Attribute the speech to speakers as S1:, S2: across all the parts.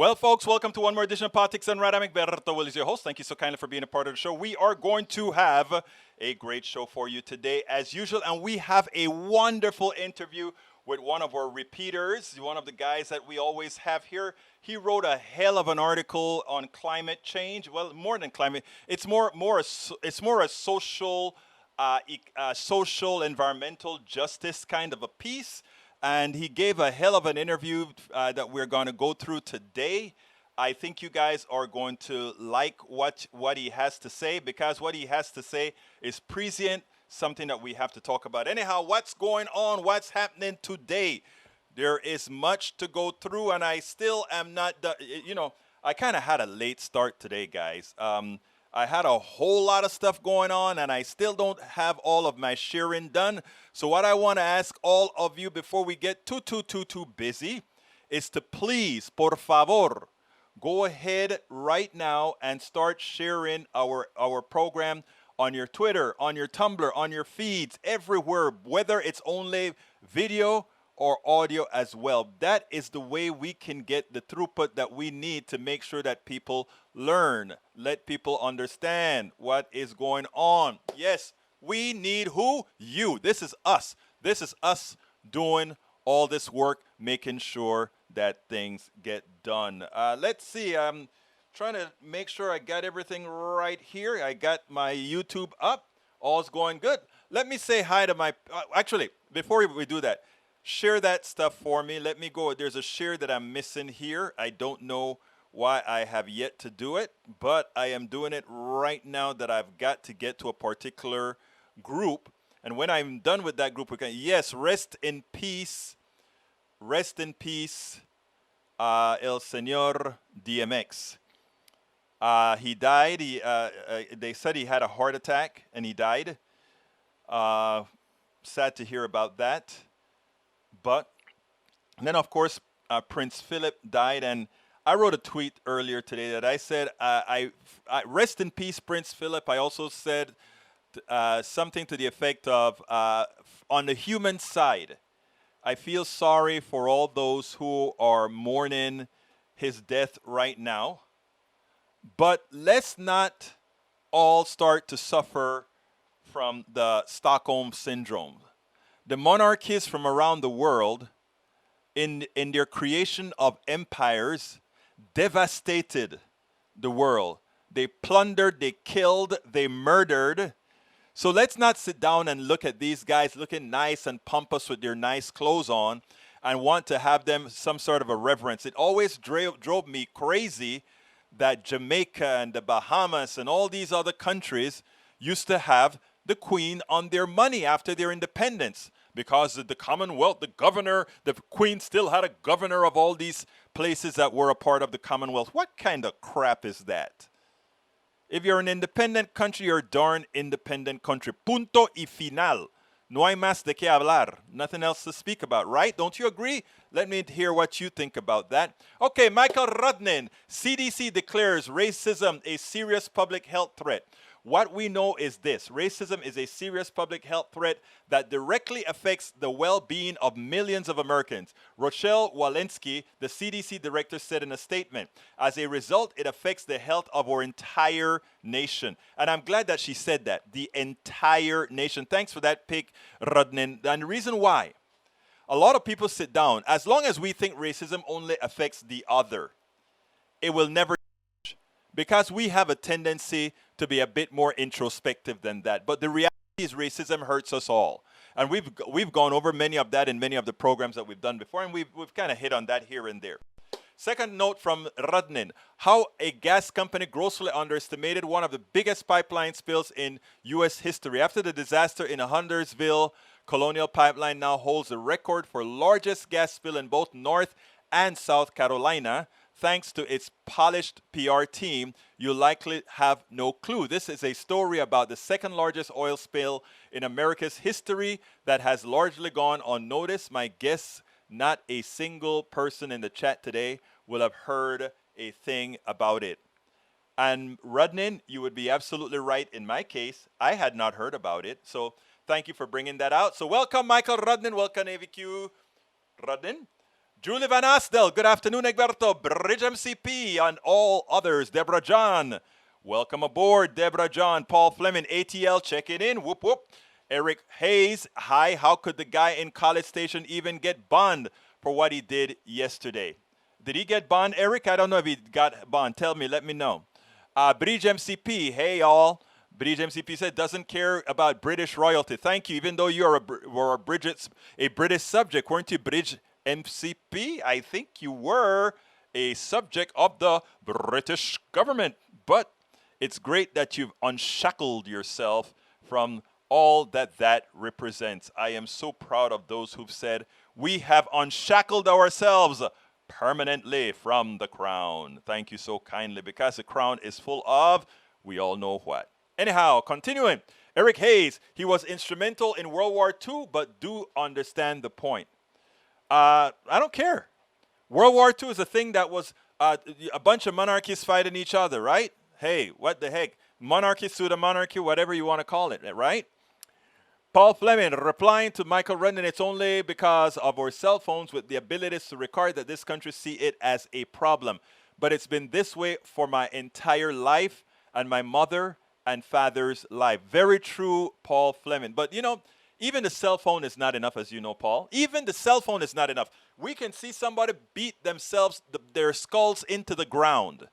S1: Well, folks, welcome to one more edition of Politics and Rad. I'm Egberto Will is your host. Thank you so kindly for being a part of the show. We are going to have a great show for you today, as usual, and we have a wonderful interview with one of our repeaters, one of the guys that we always have here. He wrote a hell of an article on climate change. Well, more than climate, it's more a social, environmental justice kind of a piece. And he gave a hell of an interview that we're going to go through today. I think you guys are going to like what he has to say, because what he has to say is prescient, something that we have to talk about. Anyhow, what's going on? What's happening today? There is much to go through, and I still am not done. I kind of had a late start today, guys. I had a whole lot of stuff going on, and I still don't have all of my sharing done. So what I want to ask all of you before we get too busy is to please, por favor, go ahead right now and start sharing our program on your Twitter, on your Tumblr, on your feeds, everywhere, whether it's only video or audio as well. That is the way we can get the throughput that we need to make sure that people learn, let people understand what is going on. Yes, we need who? You. This is us. This is us doing all this work, making sure that things get done. Let's see. I'm trying to make sure I got everything right here. I got my YouTube up. All's going good. Let me say hi to my... actually, before we do that, share that stuff for me. Let me go. There's a share that I'm missing here. I don't know why I have yet to do it, but I am doing it right now that I've got to get to a particular group. And when I'm done with that group, we can, yes, rest in peace. Rest in peace, El Señor DMX. He died. They said he had a heart attack and he died. Sad to hear about that. But then, of course, Prince Philip died, and I wrote a tweet earlier today that I said, I rest in peace, Prince Philip. I also said something to the effect of, on the human side, I feel sorry for all those who are mourning his death right now, but let's not all start to suffer from the Stockholm Syndrome. The monarchies from around the world, in their creation of empires, devastated the world. They plundered, they killed, they murdered. So let's not sit down and look at these guys looking nice and pompous with their nice clothes on and want to have them some sort of a reverence. It always drove me crazy that Jamaica and the Bahamas and all these other countries used to have the Queen on their money after their independence, because the Commonwealth, the governor, the Queen still had a governor of all these places that were a part of the Commonwealth. What kind of crap is that? If you're an independent country, you're a darn independent country. Punto y final. No hay más de qué hablar. Nothing else to speak about, right? Don't you agree? Let me hear what you think about that. Okay, Michael Rudnin. CDC declares racism a serious public health threat. What we know is this: racism is a serious public health threat that directly affects the well-being of millions of Americans. Rochelle Walensky, the CDC director, said in a statement, as a result, it affects the health of our entire nation. And I'm glad that she said that, the entire nation. Thanks for that pick, Rudnin. And the reason why, a lot of people sit down, as long as we think racism only affects the other, it will never change, because we have a tendency to be a bit more introspective than that. But the reality is racism hurts us all. And we've gone over many of that in many of the programs that we've done before, and we've kind of hit on that here and there. Second note from Rudnin: how a gas company grossly underestimated one of the biggest pipeline spills in U.S. history. After the disaster in Huntersville, Colonial Pipeline now holds the record for largest gas spill in both North and South Carolina. Thanks to its polished PR team, you likely have no clue. This is a story about the second largest oil spill in America's history that has largely gone unnoticed. My guess, not a single person in the chat today will have heard a thing about it. And Rudnin, you would be absolutely right. In my case, I had not heard about it. So thank you for bringing that out. So welcome, Michael Rudnin. Welcome, AVQ Rudnin. Julie Van Astel, good afternoon, Egberto. Bridge MCP, and all others. Deborah John, welcome aboard. Deborah John, Paul Fleming, ATL, check it in. Whoop, whoop. Eric Hayes, hi. How could the guy in College Station even get bond for what he did yesterday? Did he get bond, Eric? I don't know if he got bond. Tell me, let me know. Bridge MCP, hey, y'all. Bridge MCP said doesn't care about British royalty. Thank you. Even though you are a British subject, weren't you, Bridge MCP? I think you were a subject of the British government. But it's great that you've unshackled yourself from all that represents. I am so proud of those who've said we have unshackled ourselves permanently from the crown. Thank you so kindly, because the crown is full of, we all know what. Anyhow, continuing. Eric Hayes, he was instrumental in World War II, but do understand the point. I don't care. World War II is a thing that was a bunch of monarchies fighting each other, right? Hey, what the heck? Monarchy, pseudo-monarchy, whatever you want to call it, right? Paul Fleming, replying to Michael Rendon, it's only because of our cell phones with the abilities to record that this country see it as a problem. But it's been this way for my entire life and my mother and father's life. Very true, Paul Fleming. But, you know, even the cell phone is not enough, as you know, Paul. Even the cell phone is not enough. We can see somebody beat themselves, their skulls into the ground,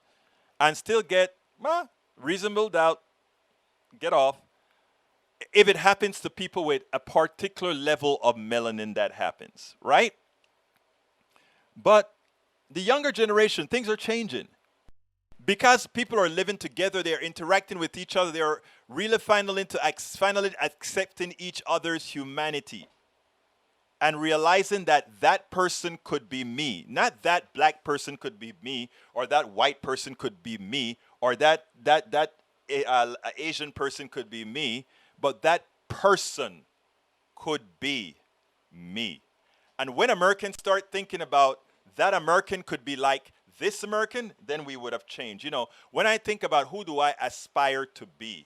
S1: and still get, reasonable doubt, get off. If it happens to people with a particular level of melanin that happens, right? But the younger generation, things are changing. Because people are living together, they're interacting with each other, they're really finally accepting each other's humanity and realizing that that person could be me. Not that black person could be me, or that white person could be me, or that Asian person could be me, but that person could be me. And when Americans start thinking about that American could be like this American, then we would have changed. You know, when I think about who do I aspire to be,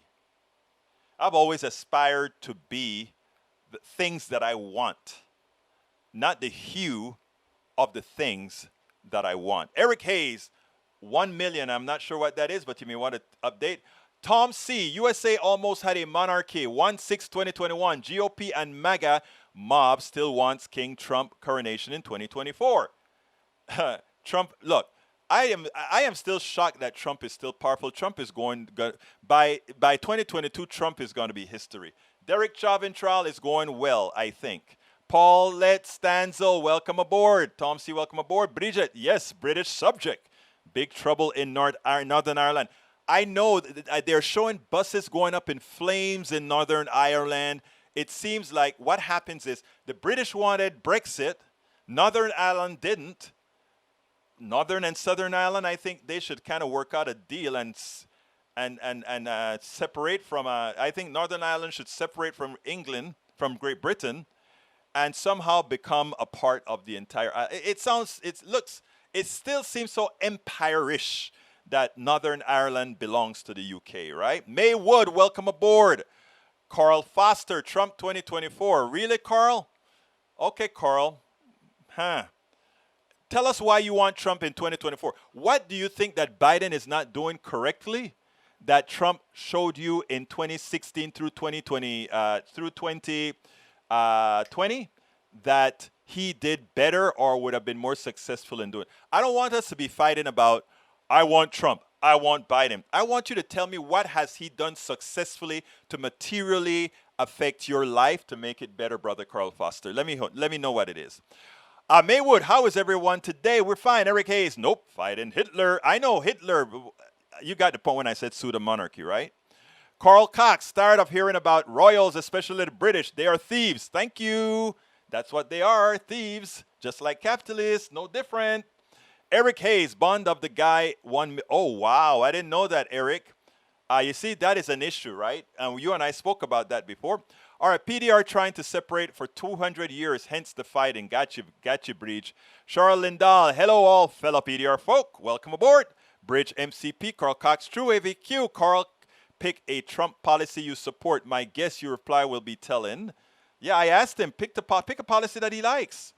S1: I've always aspired to be the things that I want, not the hue of the things that I want. Eric Hayes, 1 million, I'm not sure what that is, but you may want to update. Tom C., USA almost had a monarchy, 1/6/2021. GOP and MAGA mob still wants King Trump coronation in 2024. Trump, look, I am still shocked that Trump is still powerful. Trump is by 2022, Trump is going to be history. Derek Chauvin trial is going well, I think. Paulette Stanzel, welcome aboard. Tom C., welcome aboard. Bridget, yes, British subject. Big trouble in Northern Ireland. I know that they're showing buses going up in flames in Northern Ireland. It seems like what happens is the British wanted Brexit. Northern Ireland didn't. Northern and Southern Ireland, I think they should kind of work out a deal and separate from. I think Northern Ireland should separate from England, from Great Britain, and somehow become a part of the entire. It still seems so empire-ish that Northern Ireland belongs to the UK, right? May Wood, welcome aboard. Carl Foster, Trump 2024. Really, Carl? Okay, Carl. Tell us why you want Trump in 2024. What do you think that Biden is not doing correctly that Trump showed you in 2016 through 2020, that he did better or would have been more successful in doing? I don't want us to be fighting about, I want Trump, I want Biden. I want you to tell me what has he done successfully to materially affect your life to make it better, Brother Carl Foster. Let me know what it is. Maywood, how is everyone today? We're fine. Eric Hayes, nope, fighting Hitler. I know Hitler. You got the point when I said pseudo-monarchy, right? Carl Cox, tired of hearing about royals, especially the British. They are thieves. Thank you. That's what they are, thieves. Just like capitalists, no different. Eric Hayes, bond of the guy, oh, wow. I didn't know that, Eric. You see, that is an issue, right? You and I spoke about that before. All right, PDR trying to separate for 200 years, hence the fighting. Got you, Breach. Charles Lindahl, hello all fellow PDR folk. Welcome aboard. Bridge MCP, Carl Cox, True AVQ. Carl, pick a Trump policy you support. My guess your reply will be telling. Yeah, I asked him, pick a policy that he likes.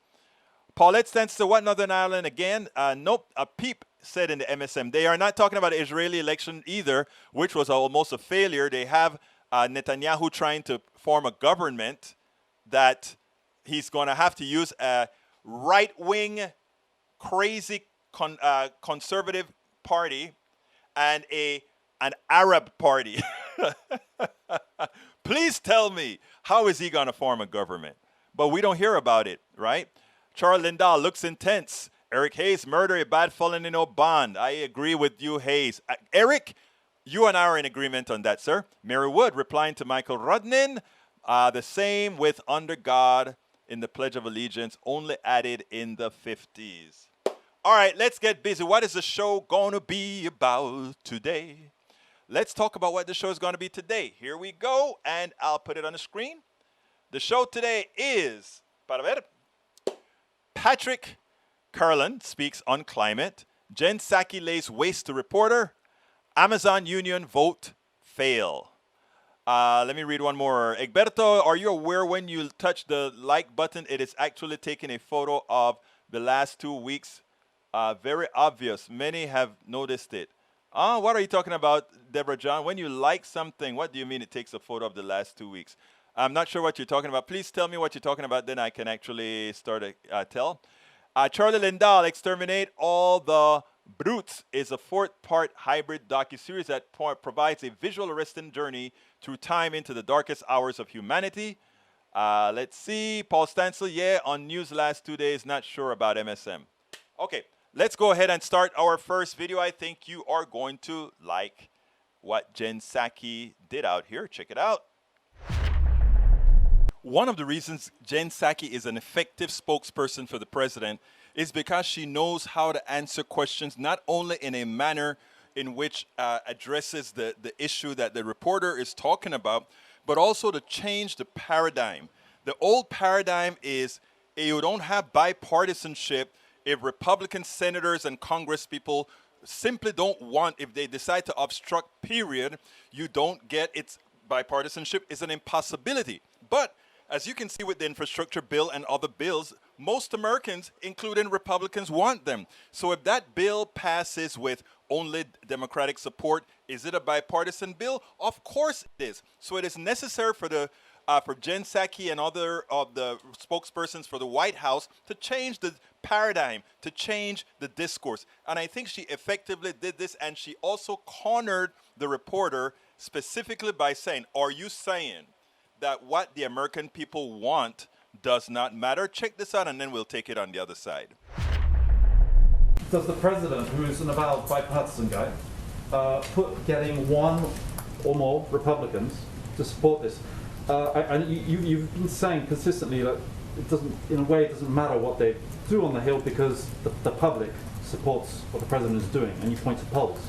S1: Paulette stands to what Northern Ireland again? Nope. A peep said in the MSM. They are not talking about the Israeli election either, which was almost a failure. They have Netanyahu trying to form a government that he's going to have to use a right-wing, crazy conservative party and an Arab party. Please tell me, how is he going to form a government? But we don't hear about it, right? Charles Lindahl looks intense. Eric Hayes, murder a bad felony, no bond. I agree with you, Hayes. Eric, you and I are in agreement on that, sir. Mary Wood replying to Michael Rudnin, the same with under God in the Pledge of Allegiance, only added in the 50s. All right, let's get busy. What is the show going to be about today? Let's talk about what the show is going to be today. Here we go, and I'll put it on the screen. The show today is Patrick Carolan speaks on climate. Jen Psaki lays waste to reporter. Amazon union vote fail. Let me read one more. Egberto, are you aware when you touch the like button, it is actually taking a photo of the last 2 weeks? Very obvious. Many have noticed it. What are you talking about, Deborah John? When you like something, what do you mean it takes a photo of the last 2 weeks? I'm not sure what you're talking about. Please tell me what you're talking about, then I can actually start a tell. Charlie Lindahl, Exterminate All the Brutes is a 4-part hybrid docuseries that provides a visual arresting journey through time into the darkest hours of humanity. Let's see. Paul Stansel, on news last 2 days, not sure about MSM. Okay, let's go ahead and start our first video. I think you are going to like what Jen Psaki did out here. Check it out. One of the reasons Jen Psaki is an effective spokesperson for the president is because she knows how to answer questions not only in a manner in which addresses the issue that the reporter is talking about, but also to change the paradigm. The old paradigm is you don't have bipartisanship if Republican senators and Congress people simply don't want, if they decide to obstruct, period, you don't get its bipartisanship is an impossibility. But as you can see with the infrastructure bill and other bills, most Americans, including Republicans, want them. So if that bill passes with only Democratic support, is it a bipartisan bill? Of course it is. So it is necessary for Jen Psaki and other of the spokespersons for the White House to change the paradigm, to change the discourse. And I think she effectively did this, and she also cornered the reporter specifically by saying, are you saying that what the American people want does not matter? Check this out, and then we'll take it on the other side.
S2: Does the president, who is an avowed bipartisan guy, put getting one or more Republicans to support this? You've been saying consistently that it doesn't, in a way, it doesn't matter what they do on the Hill because the public supports what the president is doing, and you point to polls.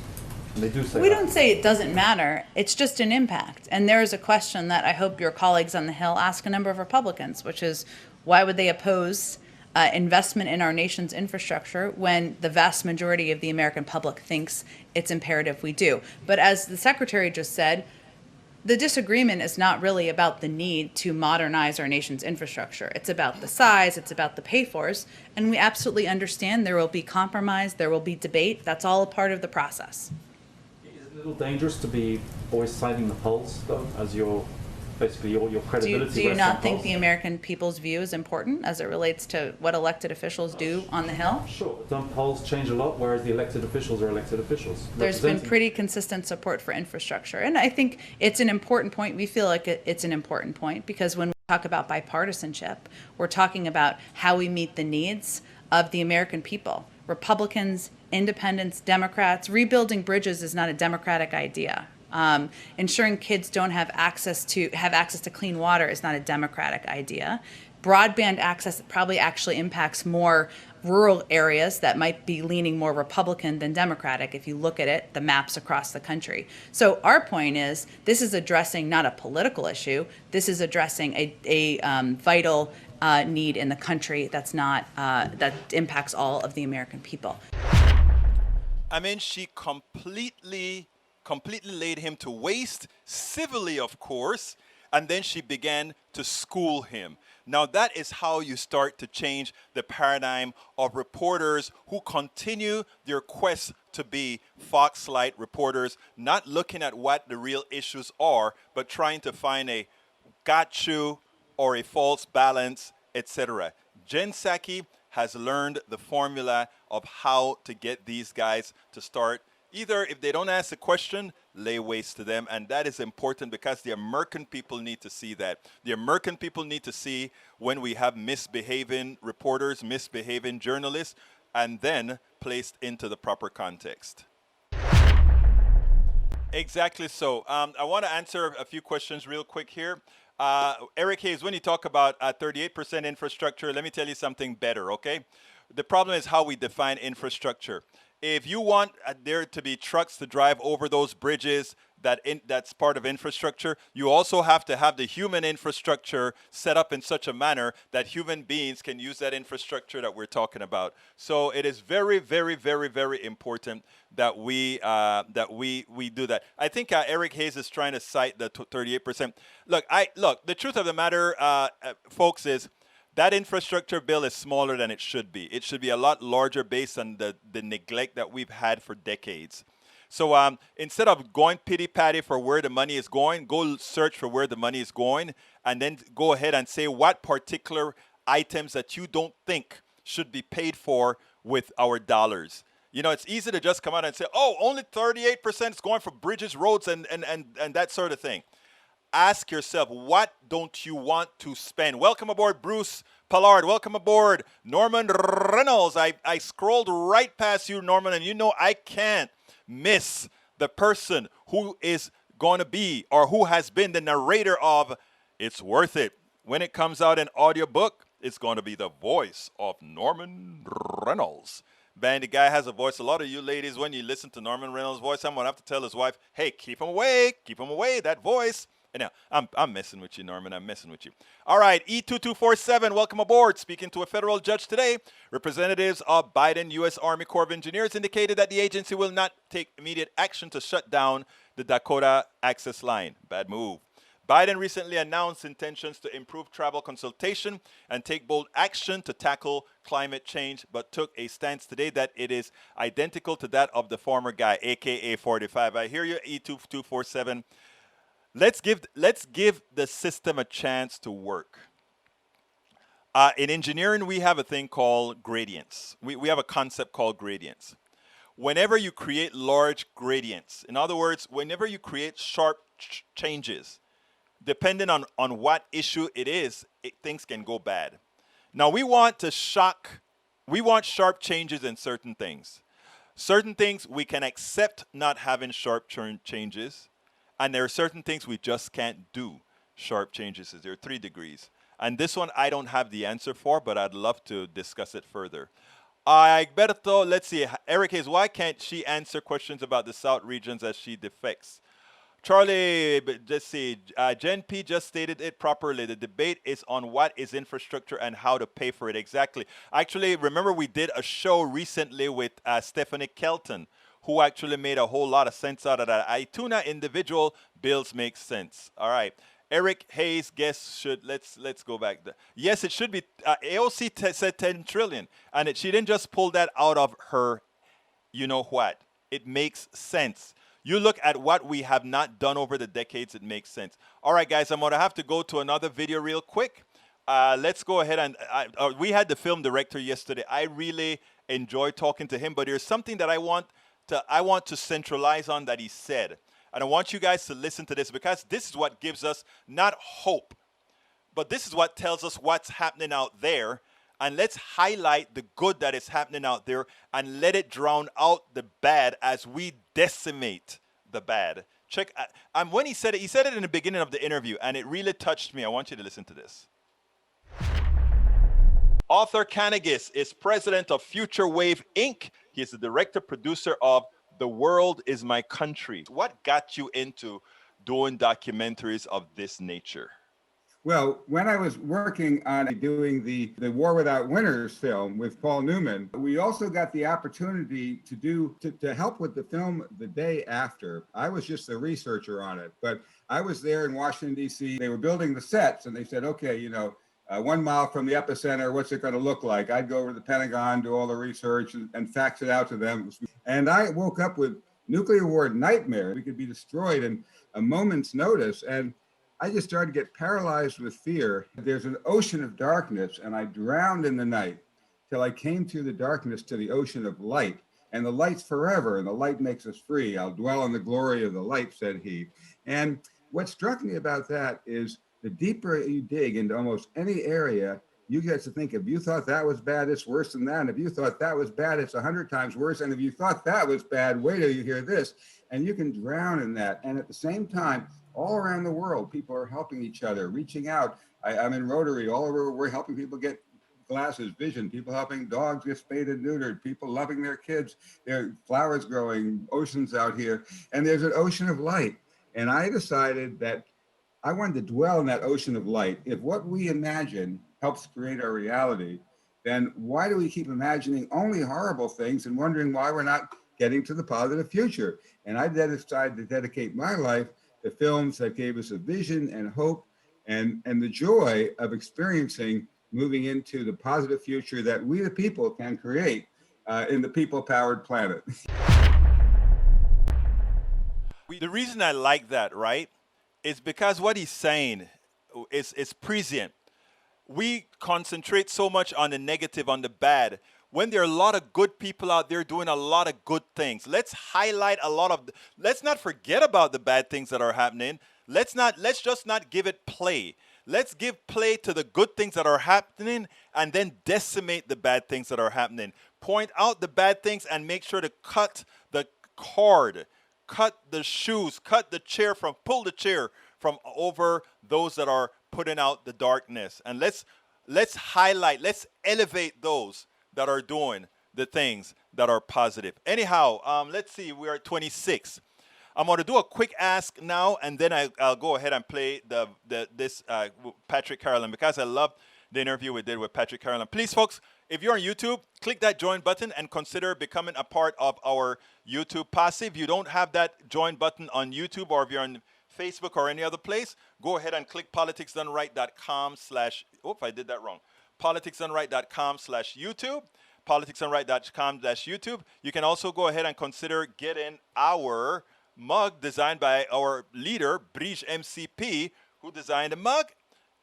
S2: And they do say
S3: we don't say it doesn't matter. It's just an impact. And there is a question that I hope your colleagues on the Hill ask a number of Republicans, which is why would they oppose investment in our nation's infrastructure when the vast majority of the American public thinks it's imperative we do? But as the Secretary just said, the disagreement is not really about the need to modernize our nation's infrastructure. It's about the size, it's about the pay-fors, and we absolutely understand there will be compromise, there will be debate. That's all a part of the process.
S2: Is it a little dangerous to be always citing the polls, though, as your credibility?
S3: Do you not think the American people's view is important as it relates to what elected officials do on the Hill?
S2: Sure, but don't polls change a lot, whereas the elected officials are elected officials?
S3: There's been pretty consistent support for infrastructure, and I think it's an important point. We feel like it's an important point because when we talk about bipartisanship, we're talking about how we meet the needs of the American people. Republicans, independents, Democrats. Rebuilding bridges is not a Democratic idea. Ensuring kids don't have access to clean water is not a Democratic idea. Broadband access probably actually impacts more rural areas that might be leaning more Republican than Democratic if you look at it, the maps across the country. So our point is this is addressing not a political issue. This is addressing a vital need in the country that impacts all of the American people.
S1: I mean, she completely laid him to waste, civilly, of course, and then she began to school him. Now, that is how you start to change the paradigm of reporters who continue their quest to be Foxlight reporters, not looking at what the real issues are, but trying to find a got you or a false balance, etc. Jen Psaki has learned the formula of how to get these guys to start. Either if they don't ask a question, lay waste to them. And that is important because the American people need to see that. The American people need to see when we have misbehaving reporters, misbehaving journalists, and then placed into the proper context. Exactly so. I want to answer a few questions real quick here. Eric Hayes, when you talk about 38% infrastructure, let me tell you something better, okay? The problem is how we define infrastructure. If you want there to be trucks to drive over those bridges, that's part of infrastructure, you also have to have the human infrastructure set up in such a manner that human beings can use that infrastructure that we're talking about. So it is very, very, very, very important that we do that. I think Eric Hayes is trying to cite the 38%. Look, the truth of the matter, folks, is that infrastructure bill is smaller than it should be. It should be a lot larger based on the neglect that we've had for decades. So instead of going pity-patty for where the money is going, go search for where the money is going, and then go ahead and say what particular items that you don't think should be paid for with our dollars. You know, it's easy to just come out and say, oh, only 38% is going for bridges, roads, and that sort of thing. Ask yourself, what don't you want to spend? Welcome aboard, Bruce Pollard. Welcome aboard, Norman Reynolds. I scrolled right past you, Norman, and you know I can't miss the person who is going to be or who has been the narrator of It's Worth It. When it comes out in audiobook, it's going to be the voice of Norman Reynolds. Man, the guy has a voice. A lot of you ladies, when you listen to Norman Reynolds' voice, I'm going to have to tell his wife, hey, keep him away, that voice. Anyhow, I'm messing with you, Norman. I'm messing with you. All right, E2247, welcome aboard. Speaking to a federal judge today, representatives of Biden U.S. Army Corps of Engineers indicated that the agency will not take immediate action to shut down the Dakota Access Line. Bad move. Biden recently announced intentions to improve travel consultation and take bold action to tackle climate change, but took a stance today that it is identical to that of the former guy, a.k.a. 45. I hear you, E2247. Let's give the system a chance to work. In engineering, we have a thing called gradients. We have a concept called gradients. Whenever you create large gradients, in other words, whenever you create sharp changes, depending on what issue it is, things can go bad. Now, we want sharp changes in certain things. Certain things we can accept not having sharp changes. And there are certain things we just can't do sharp changes. There are 3 degrees. And this one I don't have the answer for, but I'd love to discuss it further. Egberto, let's see. Eric Hayes, why can't she answer questions about the South regions as she defects? Charlie, let's see. Jen P just stated it properly. The debate is on what is infrastructure and how to pay for it. Exactly. Actually, remember we did a show recently with Stephanie Kelton, who actually made a whole lot of sense out of that. Ituna individual bills make sense. All right. Eric Hayes, guess should, let's go back. Yes, it should be. AOC said 10 trillion. And she didn't just pull that out of her, you know what. It makes sense. You look at what we have not done over the decades, it makes sense. All right, guys, I'm going to have to go to another video real quick. Let's go ahead and, we had the film director yesterday. I really enjoyed talking to him, but there's something that I want to centralize on that he said. And I want you guys to listen to this because this is what gives us not hope, but this is what tells us what's happening out there. And let's highlight the good that is happening out there and let it drown out the bad as we decimate the bad. Check. When he said it in the beginning of the interview, and it really touched me. I want you to listen to this. Arthur Kanagis is president of Future Wave Inc. He is the director producer of The World Is My Country. What got you into doing documentaries of this nature?
S4: Well, when I was working on doing the War Without Winners film with Paul Newman, we also got the opportunity to help with the film the day after. I was just a researcher on it, but I was there in Washington, D.C. They were building the sets, and they said, okay, 1 mile from the epicenter, what's it going to look like? I'd go over to the Pentagon, do all the research, and fax it out to them. And I woke up with nuclear war nightmare. We could be destroyed in a moment's notice. And I just started to get paralyzed with fear. There's an ocean of darkness, and I drowned in the night till I came through the darkness to the ocean of light. And the light's forever, and the light makes us free. I'll dwell in the glory of the light, said he. And what struck me about that is the deeper you dig into almost any area, you get to think, if you thought that was bad, it's worse than that. And if you thought that was bad, it's 100 times worse. And if you thought that was bad, wait till you hear this. And you can drown in that. And at the same time, all around the world, people are helping each other, reaching out. I'm in Rotary, all over, we're helping people get glasses, vision, people helping dogs get spayed and neutered, people loving their kids, there are flowers growing, oceans out here, and there's an ocean of light. And I decided that I wanted to dwell in that ocean of light. If what we imagine helps create our reality, then why do we keep imagining only horrible things and wondering why we're not getting to the positive future? And I decided to dedicate my life to films that gave us a vision and hope and the joy of experiencing moving into the positive future that we the people can create in the people-powered planet.
S1: The reason I like that, right, is because what he's saying is prescient. We concentrate so much on the negative, on the bad, when there are a lot of good people out there doing a lot of good things. Let's highlight a lot of, let's not forget about the bad things that are happening. Let's just not give it play. Let's give play to the good things that are happening and then decimate the bad things that are happening. Point out the bad things and make sure to cut the cord, cut the shoes, pull the chair from over those that are putting out the darkness. And let's highlight, let's elevate those that are doing the things that are positive. Anyhow, let's see, we're at 26. I'm going to do a quick ask now, and then I'll go ahead and play this Patrick Carolan, because I love the interview we did with Patrick Carolan. Please, folks, if you're on YouTube, click that join button and consider becoming a part of our YouTube posse. If you don't have that join button on YouTube, or if you're on Facebook or any other place, go ahead and click politicsdoneright.com/ I did that wrong. politicsdoneright.com/YouTube. politicsdoneright.com/YouTube. You can also go ahead and consider getting our mug designed by our leader, Brige MCP, who designed a mug.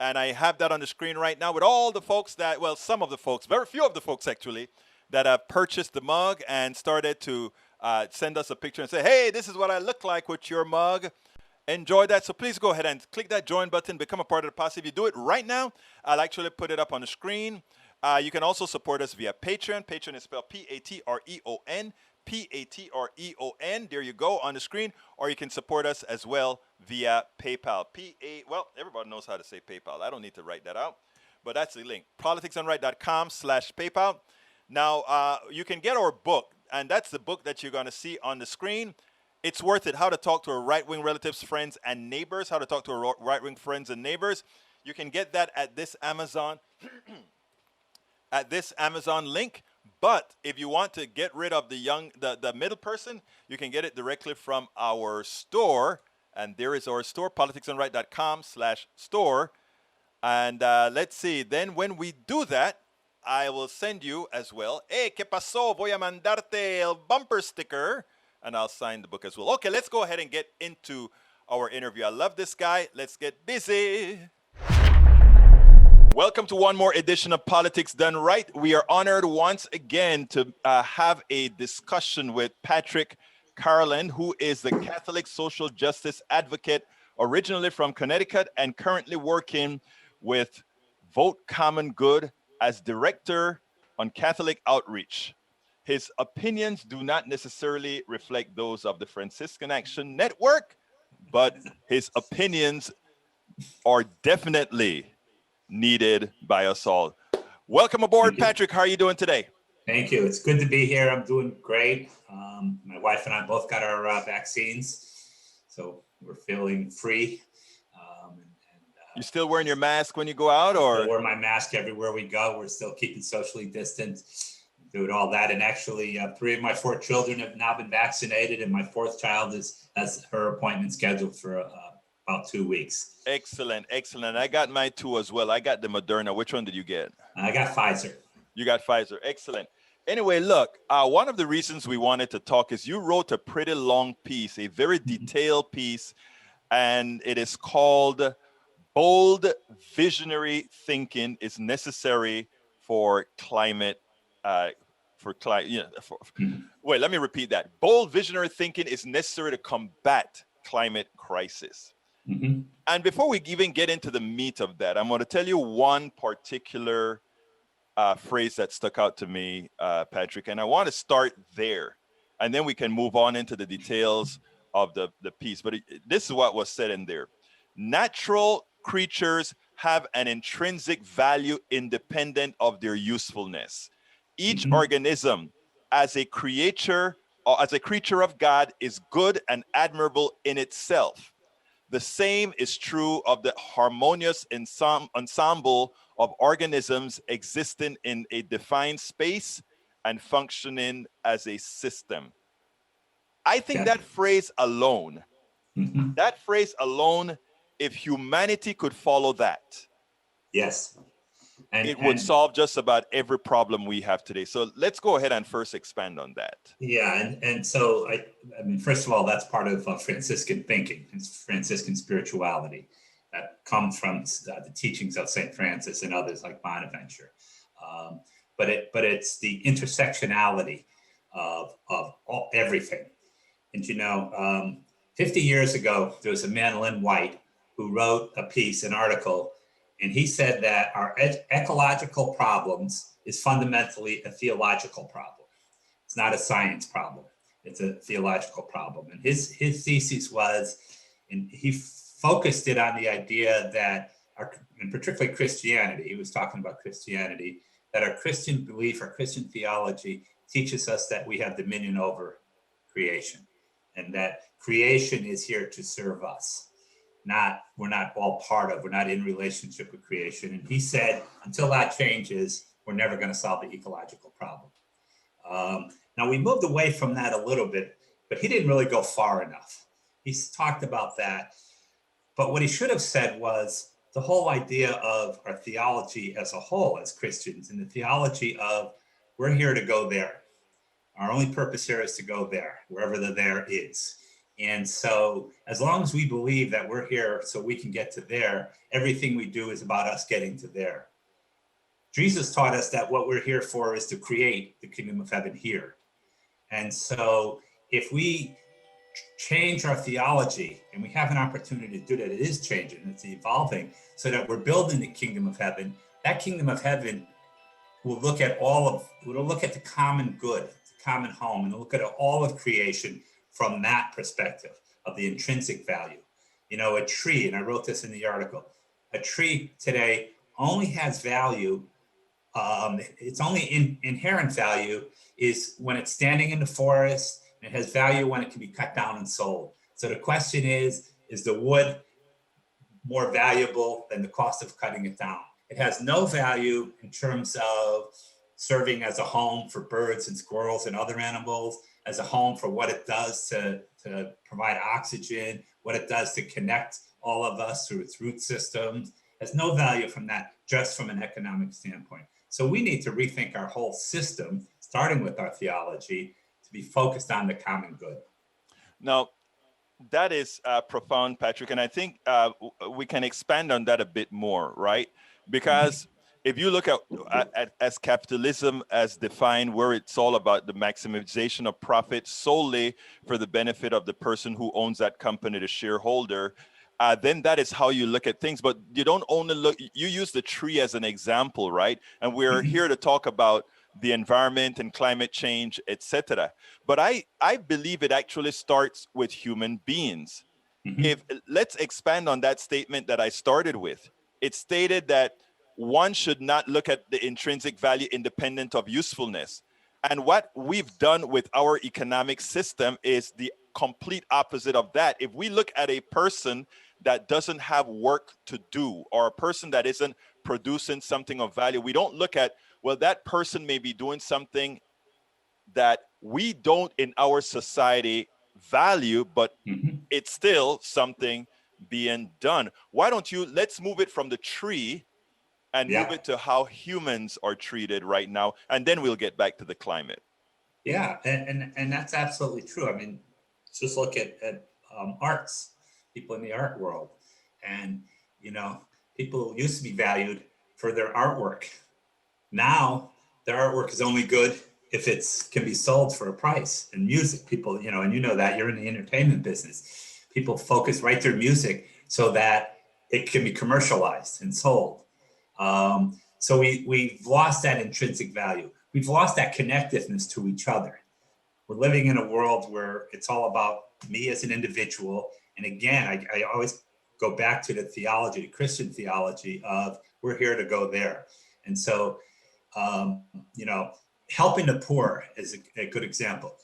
S1: And I have that on the screen right now with all the folks some of the folks, very few of the folks actually, that have purchased the mug and started to send us a picture and say, hey, this is what I look like with your mug. Enjoy that. So please go ahead and click that join button, become a part of the posse. If you do it right now, I'll actually put it up on the screen. You can also support us via Patreon. Patreon is spelled Patreon. Patreon. There you go on the screen. Or you can support us as well via PayPal. Everybody knows how to say PayPal. I don't need to write that out, but that's the link. politicsdoneright.com/PayPal. Now, you can get our book, and that's the book that you're going to see on the screen. It's worth it. How to talk to our right-wing relatives, friends, and neighbors. How to talk to our right-wing friends and neighbors. You can get that at this Amazon link. But if you want to get rid of the middle person, you can get it directly from our store. And there is our store, politicsdoneright.com/store. And let's see. Then when we do that, I will send you as well. Hey, ¿qué pasó? Voy a mandarte el bumper sticker. And I'll sign the book as well. Okay, let's go ahead and get into our interview. I love this guy. Let's get busy. Welcome to one more edition of Politics Done Right. We are honored once again to have a discussion with Patrick Carolan, who is the Catholic social justice advocate, originally from Connecticut and currently working with Vote Common Good as director on Catholic outreach. His opinions do not necessarily reflect those of the Franciscan Action Network, but his opinions are definitely needed by us all. Welcome aboard, Patrick. How are you doing today?
S5: Thank you. It's good to be here. I'm doing great. My wife and I both got our vaccines, so we're feeling free.
S1: You still wearing your mask when you go out, or?
S5: I wear my mask everywhere we go. We're still keeping socially distant, doing all that. And actually, 3 of my 4 children have now been vaccinated, and my 4th child has her appointment scheduled for about 2 weeks.
S1: Excellent, excellent. I got mine too as well. I got the Moderna. Which one did you get?
S5: I got Pfizer.
S1: You got Pfizer. Excellent. Anyway, look, one of the reasons we wanted to talk is you wrote a pretty long piece, a very detailed piece, and it is called Bold Visionary Thinking is Necessary for Climate. Wait, let me repeat that. Bold visionary thinking is necessary to combat climate crisis.
S5: Mm-hmm.
S1: And before we even get into the meat of that, I'm going to tell you one particular phrase that stuck out to me, Patrick, and I want to start there, and then we can move on into the details of the piece. But this is what was said in there. Natural creatures have an intrinsic value independent of their usefulness. Each organism as a creature or as a creature of God is good and admirable in itself. The same is true of the harmonious ensemble of organisms existing in a defined space and functioning as a system. I think that phrase alone, if humanity could follow that,
S5: yes,
S1: it would solve just about every problem we have today. So let's go ahead and first expand on that.
S5: Yeah, and so I mean, first of all, that's part of Franciscan thinking. It's Franciscan spirituality that comes from the teachings of Saint Francis and others like Bonaventure. But it's the intersectionality of everything. And 50 years ago, there was a man, Lynn White, who wrote an article, and he said that our ecological problems is fundamentally a theological problem. It's not a science problem. It's a theological problem. And his thesis was, and he focused it on the idea that, and particularly Christianity, he was talking about Christianity, that our Christian belief, our Christian theology teaches us that we have dominion over creation and that creation is here to serve us. We're not all part of, we're not in relationship with creation. And he said, until that changes, we're never going to solve the ecological problem. Now we moved away from that a little bit, but he didn't really go far enough. He's talked about that. But what he should have said was the whole idea of our theology as a whole, as Christians, and the theology of we're here to go there. Our only purpose here is to go there, wherever the there is. And so as long as we believe that we're here so we can get to there, everything we do is about us getting to there. Jesus taught us that what we're here for is to create the kingdom of heaven here. And so if we change our theology, and we have an opportunity to do that, it is changing, it's evolving, so that we're building the kingdom of heaven. That kingdom of heaven will look at the common good, the common home, and look at all of creation from that perspective of the intrinsic value. A tree, and I wrote this in the article, a tree today only has value, its only inherent value is when it's standing in the forest, and it has value when it can be cut down and sold. So the question is the wood more valuable than the cost of cutting it down? It has no value in terms of serving as a home for birds and squirrels and other animals, as a home for what it does to provide oxygen, what it does to connect all of us through its root systems. It has no value from that, just from an economic standpoint. So we need to rethink our whole system, starting with our theology, to be focused on the common good.
S1: Now, that is profound, Patrick, and I think we can expand on that a bit more, right? Because if you look at as capitalism as defined, where it's all about the maximization of profit solely for the benefit of the person who owns that company, the shareholder, then that is how you look at things. But you don't only you use the tree as an example, right? And we're here to talk about the environment and climate change, etc. But I believe it actually starts with human beings. If let's expand on that statement that I started with. It stated that one should not look at the intrinsic value independent of usefulness. And what we've done with our economic system is the complete opposite of that. If we look at a person that doesn't have work to do, or a person that isn't producing something of value, we don't look at, well, that person may be doing something that we don't in our society value, but it's still something being done. Why don't let's move it from the tree and
S5: Yeah.
S1: move it to how humans are treated right now, and then we'll get back to the climate.
S5: Yeah, and that's absolutely true. I mean, just look at arts, people in the art world, and people used to be valued for their artwork. Now their artwork is only good if can be sold for a price. And music, people, and that you're in the entertainment business. People write their music so that it can be commercialized and sold. So we've lost that intrinsic value. We've lost that connectiveness to each other. We're living in a world where it's all about me as an individual. And again, I always go back to the theology, the Christian theology of we're here to go there. And so, helping the poor is a good example.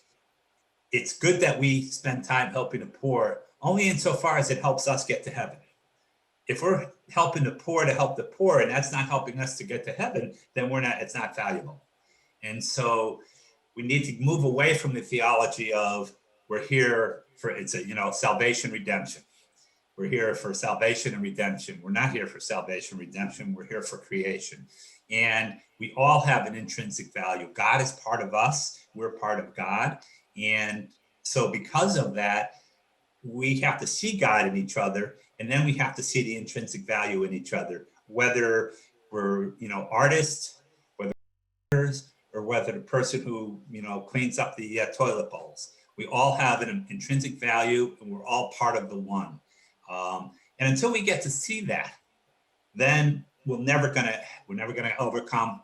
S5: It's good that we spend time helping the poor only insofar as it helps us get to heaven. If we're helping the poor to help the poor and that's not helping us to get to heaven, then it's not valuable. And so we need to move away from the theology of we're here for salvation, redemption. We're here for salvation and redemption. We're not here for salvation, redemption. We're here for creation. And we all have an intrinsic value. God is part of us. We're part of God. And so because of that, we have to see God in each other. And then we have to see the intrinsic value in each other, whether we're, artists, whether or whether the person who, cleans up the toilet bowls. We all have an intrinsic value and we're all part of the one. And until we get to see that, then we're never gonna overcome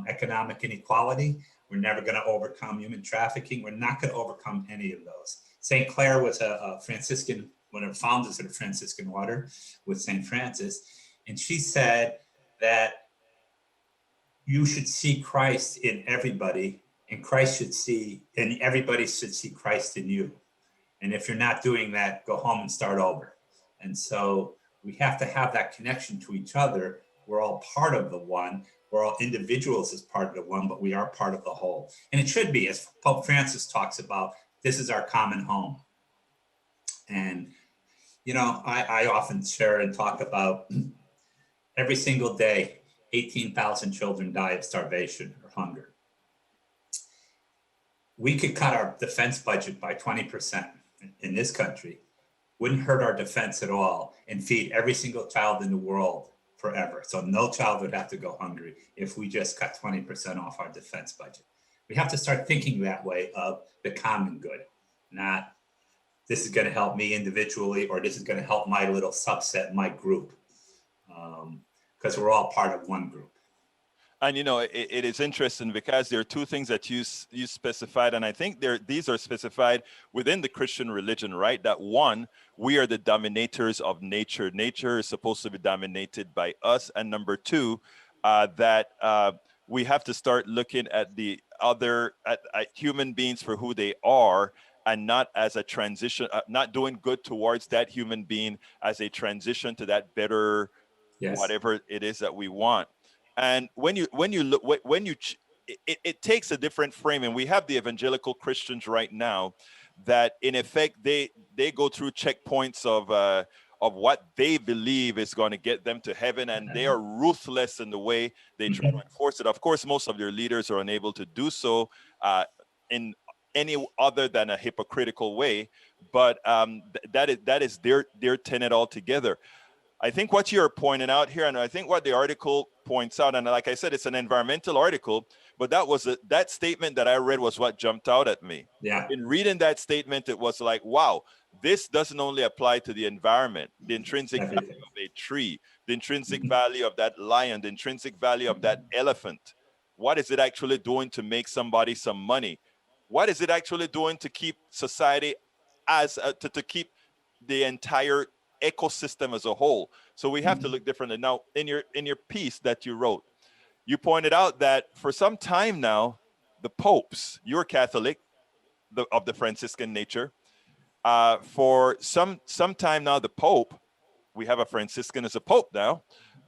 S5: economic inequality. We're never gonna overcome human trafficking. We're not gonna overcome any of those. St. Clare was a Franciscan, one of the founders of the Franciscan order with St. Francis. And she said that you should see Christ in everybody and everybody should see Christ in you. And if you're not doing that, go home and start over. And so we have to have that connection to each other. We're all part of the one. We're all individuals as part of the one, but we are part of the whole. And it should be, as Pope Francis talks about, this is our common home. And, I often share and talk about every single day, 18,000 children die of starvation or hunger. We could cut our defense budget by 20% in this country, wouldn't hurt our defense at all, and feed every single child in the world forever. So no child would have to go hungry if we just cut 20% off our defense budget. We have to start thinking that way of the common good, not this is going to help me individually or this is going to help my little subset, my group, because we're all part of one group.
S1: And it is interesting because there are two things that you specified, and I think these are specified within the Christian religion, right? That one, we are the dominators of nature. Nature is supposed to be dominated by us. And number two, that we have to start looking at the other, at human beings for who they are, and not as a transition, not doing good towards that human being as a transition to that better, yes, whatever it is that we want. And it takes a different frame, and we have the evangelical Christians right now that in effect they go through checkpoints of what they believe is going to get them to heaven, and they are ruthless in the way they try to enforce it. Of course, most of their leaders are unable to do so in any other than a hypocritical way, but that is their tenet altogether. I think what you're pointing out here, and I think what the article points out, and like I said, it's an environmental article, but that statement that I read was what jumped out at me.
S5: Yeah.
S1: In reading that statement, it was like, wow, this doesn't only apply to the environment, the intrinsic value of a tree, the intrinsic value of that lion, the intrinsic value of that elephant. What is it actually doing to make somebody some money? What is it actually doing to keep society to keep the entire ecosystem as a whole? So we have to look differently. Now, in your piece that you wrote, you pointed out that for some time now, the popes, you're Catholic, of the Franciscan nature, for some time now, the Pope, we have a Franciscan as a Pope now.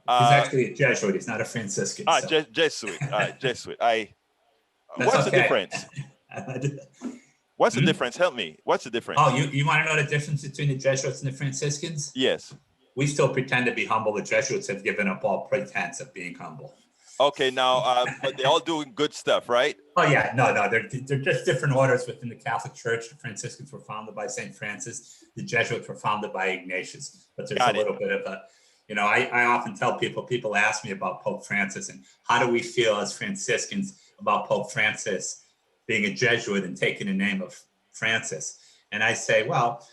S5: He's actually a Jesuit. He's not a Franciscan.
S1: Jesuit. Jesuit.
S5: That's
S1: What's
S5: okay.
S1: the difference? What's the difference? Help me. What's the difference?
S5: Oh, you want to know the difference between the Jesuits and the Franciscans?
S1: Yes.
S5: We still pretend to be humble. The Jesuits have given up all pretense of being humble.
S1: Okay, now, but they all doing good stuff, right?
S5: Oh yeah, no, they're just different orders within the Catholic Church. The Franciscans were founded by Saint Francis. The Jesuits were founded by Ignatius. But there's
S1: Got
S5: a little bit of a, I often tell people ask me about Pope Francis and how do we feel as Franciscans about Pope Francis being a Jesuit and taking the name of Francis. And I say, well,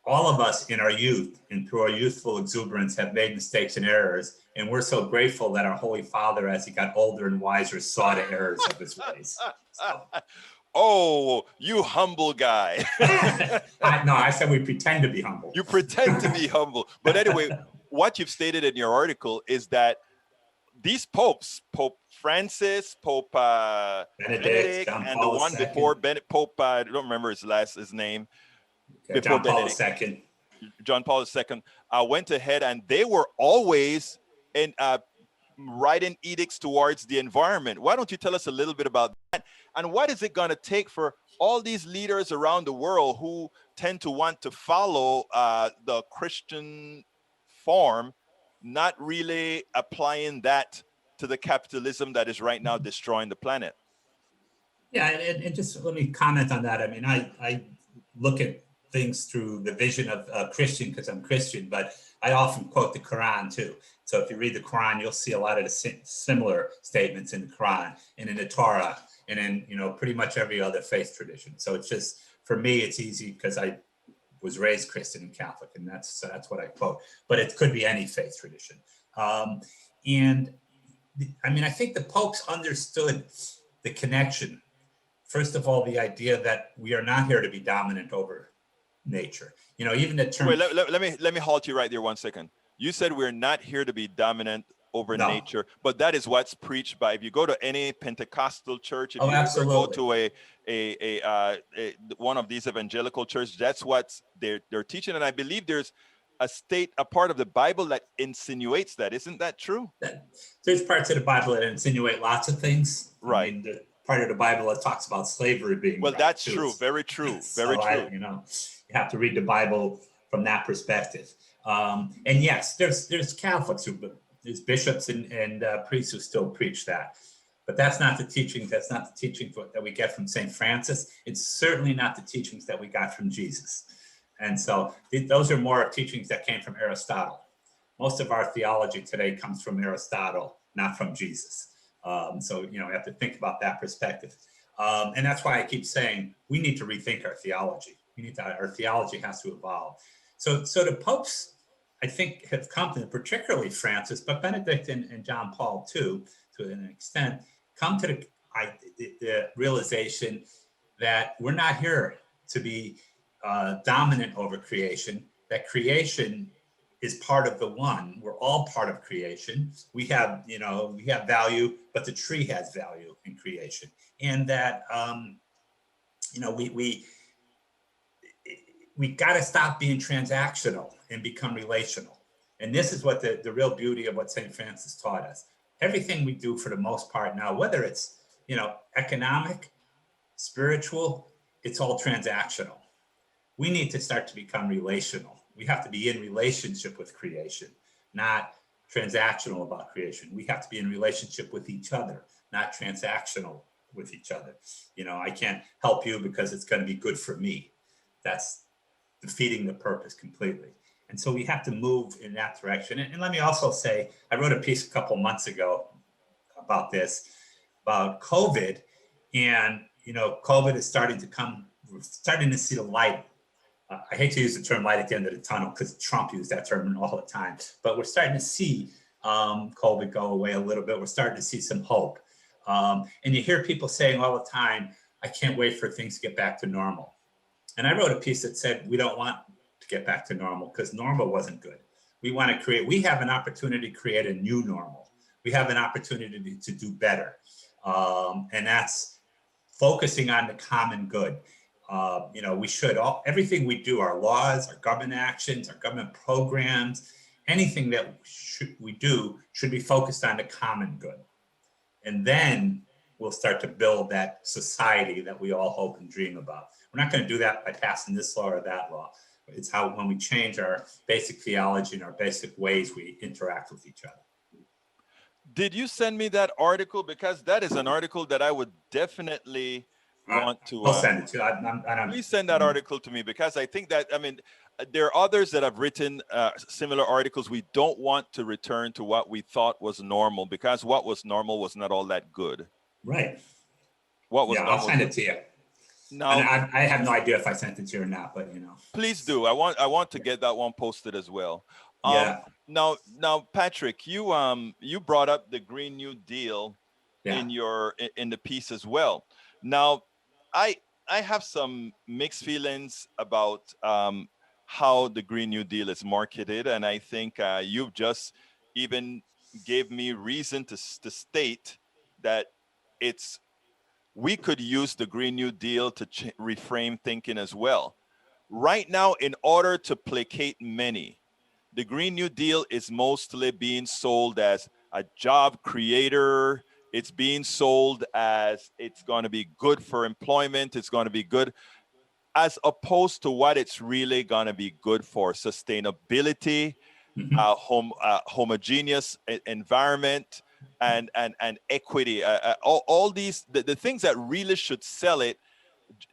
S5: all of us in our youth and through our youthful exuberance have made mistakes and errors. And we're so grateful that our Holy Father, as he got older and wiser, saw the errors of his ways. So.
S1: Oh, you humble guy.
S5: I said we pretend to be humble.
S1: You pretend to be humble. But anyway, what you've stated in your article is that these popes, Pope Francis, Pope Benedict, and the one before Pope, I don't remember his name.
S5: Okay, John Paul II.
S1: John Paul II went ahead, and they were always writing edicts towards the environment. Why don't you tell us a little bit about that? And what is it going to take for all these leaders around the world who tend to want to follow the Christian form, not really applying that to the capitalism that is right now destroying the planet?
S5: Yeah, and just let me comment on that. I mean, I look at things through the vision of Christian because I'm Christian, but I often quote the Quran too. So if you read the Quran, you'll see a lot of the similar statements in the Quran and in the Torah and in pretty much every other faith tradition. So it's just, for me, it's easy because I was raised Christian and Catholic, and that's what I quote. But it could be any faith tradition. And I mean, I think the popes understood the connection. First of all, the idea that we are not here to be dominant over nature. Even the term.
S1: Wait, let me halt you right there 1 second. You said we're not here to be dominant over nature, but that is what's preached by. If you go to any Pentecostal church, if you ever go to a one of these evangelical churches, that's what they're teaching. And I believe there's a part of the Bible that insinuates that. Isn't that true?
S5: There's parts of the Bible that insinuate lots of things.
S1: Right.
S5: I mean, the part of the Bible that talks about slavery being
S1: well, that's true. Very true. Very true.
S5: You have to read the Bible from that perspective. And yes, there's Catholics there's bishops and priests who still preach that. But that's not the teaching. That's not the teaching that we get from St. Francis. It's certainly not the teachings that we got from Jesus. And so those are more teachings that came from Aristotle. Most of our theology today comes from Aristotle, not from Jesus. So, we have to think about that perspective. And that's why I keep saying we need to rethink our theology. Our theology has to evolve. So the popes, I think, have come to, particularly Francis, but Benedict and John Paul too, to an extent, come to the realization that we're not here to be dominant over creation, that creation is part of the one. We're all part of creation. We have value, but the tree has value in creation. And that, we got to stop being transactional and become relational. And this is what the real beauty of what St. Francis taught us. Everything we do for the most part now, whether it's, economic, spiritual, it's all transactional. We need to start to become relational. We have to be in relationship with creation, not transactional about creation. We have to be in relationship with each other, not transactional with each other. I can't help you because it's going to be good for me. That's defeating the purpose completely. And so we have to move in that direction. And let me also say, I wrote a piece a couple months ago about this, about COVID. And, COVID is starting to come, we're starting to see the light. I hate to use the term light at the end of the tunnel because Trump used that term all the time, but we're starting to see COVID go away a little bit. We're starting to see some hope. And you hear people saying all the time, I can't wait for things to get back to normal. And I wrote a piece that said, we don't want to get back to normal because normal wasn't good. We have an opportunity to create a new normal. We have an opportunity to do better. And that's focusing on the common good. We should, everything we do, our laws, our government actions, our government programs, anything that we do should be focused on the common good. And then we'll start to build that society that we all hope and dream about. We're not going to do that by passing this law or that law. It's how, when we change our basic theology and our basic ways we interact with each other.
S1: Did you send me that article? Because that is an article that I would definitely want to.
S5: I'll send it to you. I don't,
S1: Please send that article to me, because I think that, I mean, there are others that have written similar articles. We don't want to return to what we thought was normal, because what was normal was not all that good.
S5: Right.
S1: What was
S5: Yeah,
S1: normal?
S5: I'll send it to you.
S1: Now,
S5: And I have no idea if I sent it to you or not, but you know.
S1: please do. I want to get that one posted as well.
S5: Yeah.
S1: Now, Patrick, you brought up the Green New Deal
S5: Yeah.
S1: in the piece as well. Now, I have some mixed feelings about how the Green New Deal is marketed, and I think you've just even gave me reason to state that we could use the Green New Deal to reframe thinking as well. Right now, in order to placate many, the Green New Deal is mostly being sold as a job creator. It's being sold as it's going to be good for employment. It's going to be good, as opposed to what it's really going to be good for: sustainability, homogeneous environment, and equity. All these, the things that really should sell it.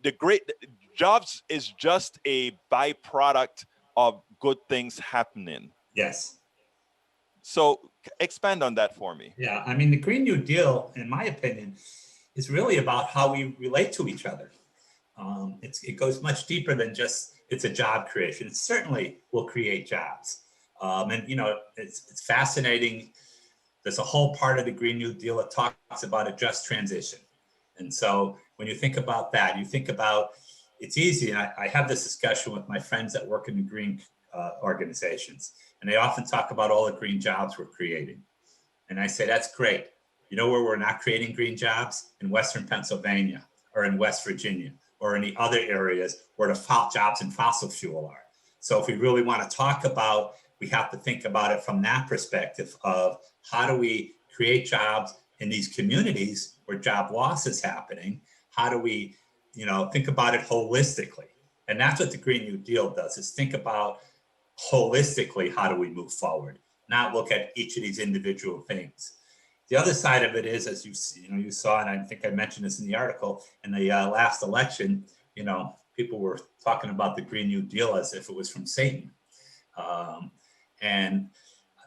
S1: The jobs is just a byproduct of good things happening.
S5: Yes.
S1: So expand on that for me.
S5: Yeah, I mean, the Green New Deal, in my opinion, is really about how we relate to each other. It goes much deeper than just it's a job creation. It certainly will create jobs. And, you know, it's fascinating. There's a whole part of the Green New Deal that talks about a just transition. And so when you think about that, you think about, it's easy. And I have this discussion with my friends that work in the green organizations, and they often talk about all the green jobs we're creating. And I say, that's great. You know where we're not creating green jobs? In Western Pennsylvania, or in West Virginia, or in the other areas where the jobs in fossil fuel are. So if we really want to talk about, we have to think about it from that perspective of how do we create jobs in these communities where job loss is happening? How do we, you know, think about it holistically? And that's what the Green New Deal does, is think about holistically, how do we move forward, not look at each of these individual things. The other side of it is, as you saw, and I think I mentioned this in the article, in the last election, you know, people were talking about the Green New Deal as if it was from Satan. And,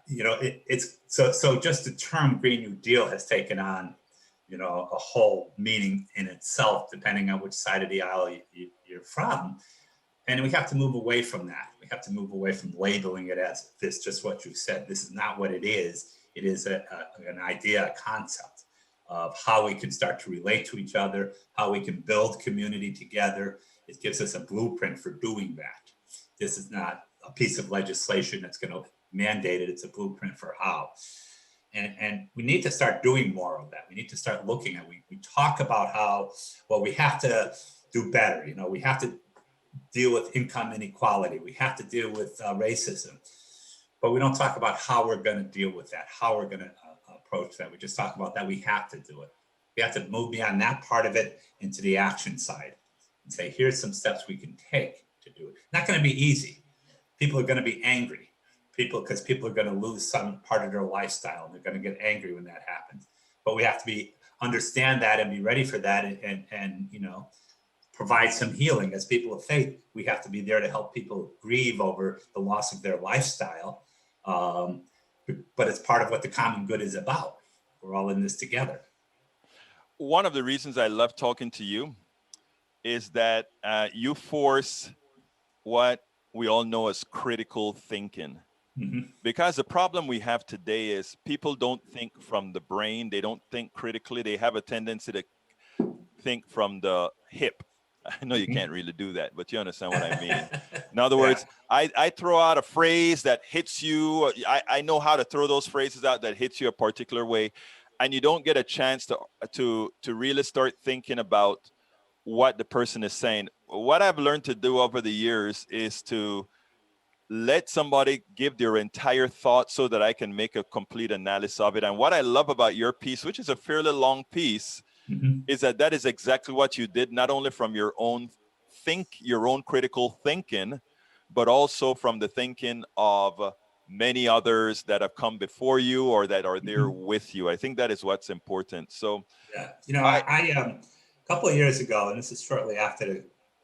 S5: you know, it's so just the term Green New Deal has taken on, you know, a whole meaning in itself, depending on which side of the aisle you're from. And we have to move away from that. We have to move away from labeling it as this, just what you said. This is not what it is. It is an idea, a concept of how we can start to relate to each other, how we can build community together. It gives us a blueprint for doing that. This is not a piece of legislation that's going to mandate it. It's a blueprint for how. And we need to start doing more of that. We need to start looking at, we talk about how, well, we have to do better. You know, we have to deal with income inequality. We have to deal with racism. But we don't talk about how we're going to deal with that, how we're going to approach that. We just talk about that we have to do it. We have to move beyond that part of it into the action side and say, here's some steps we can take to do it. Not going to be easy. People are going to be angry. Because people are going to lose some part of their lifestyle, and they're going to get angry when that happens. But we have to understand that and be ready for that, and you know, provide some healing. As people of faith, we have to be there to help people grieve over the loss of their lifestyle. But it's part of what the common good is about. We're all in this together.
S1: One of the reasons I love talking to you is that you force what we all know as critical thinking. Mm-hmm. Because the problem we have today is people don't think from the brain. They don't think critically. They have a tendency to think from the hip. I know you can't really do that, but you understand what I mean. In other words, I throw out a phrase that hits you. I know how to throw those phrases out that hits you a particular way, and you don't get a chance to really start thinking about what the person is saying. What I've learned to do over the years is to let somebody give their entire thought so that I can make a complete analysis of it. And what I love about your piece, which is a fairly long piece, is that is exactly what you did, not only from your own critical thinking, but also from the thinking of many others that have come before you or that are there with you. I think that is what's important. So
S5: yeah, you know, I a couple of years ago, and this is shortly after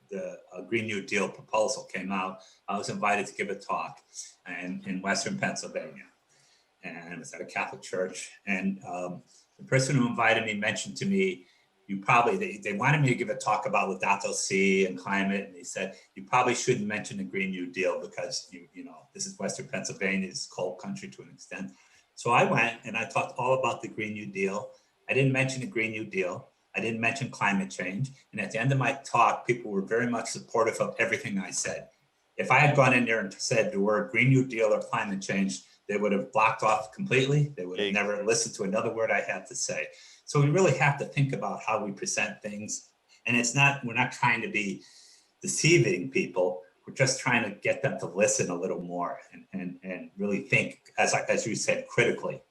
S5: the Green New Deal proposal came out, I was invited to give a talk in Western Pennsylvania, and it was at a Catholic church. And the person who invited me mentioned to me, they wanted me to give a talk about Laudato Si and climate, and they said you probably shouldn't mention the Green New Deal because you know this is Western Pennsylvania, it's cold country to an extent. So I went and I talked all about the Green New Deal. I didn't mention the Green New Deal. I didn't mention climate change. And at the end of my talk, people were very much supportive of everything I said. If I had gone in there and said the word Green New Deal or climate change, they would have blocked off completely. They would have never listened to another word I had to say. So we really have to think about how we present things. And we're not trying to be deceiving people. We're just trying to get them to listen a little more and really think, as you said, critically.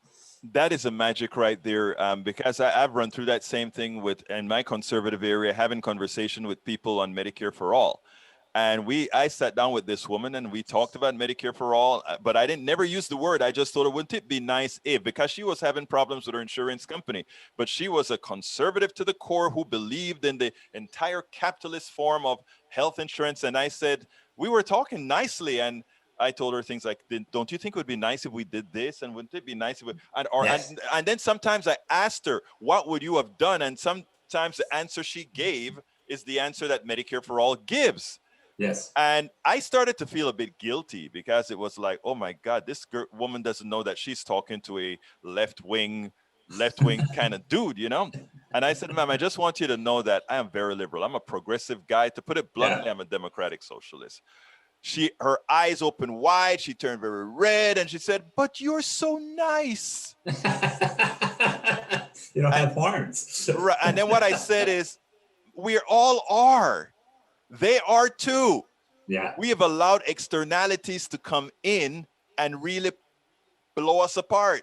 S1: That is a magic right there, because I've run through that same thing in my conservative area, having conversation with people on Medicare for All. And I sat down with this woman and we talked about Medicare for All, but I never use the word. I just thought, wouldn't it be nice if, because she was having problems with her insurance company, but she was a conservative to the core who believed in the entire capitalist form of health insurance. And I said, we were talking nicely, and I told her things like, don't you think it would be nice if we did this? And wouldn't it be nice if we, and then sometimes I asked her, what would you have done? And sometimes the answer she gave is the answer that Medicare for All gives.
S5: Yes.
S1: And I started to feel a bit guilty because it was like, oh my God, this woman doesn't know that she's talking to a left-wing kind of dude, you know? And I said, ma'am, I just want you to know that I am very liberal. I'm a progressive guy. To put it bluntly, I'm a democratic socialist. Her eyes opened wide. She turned very red and she said, but you're so nice.
S5: You don't have horns.
S1: Right. And then what I said is, we all are. They are too.
S5: Yeah.
S1: We have allowed externalities to come in and really blow us apart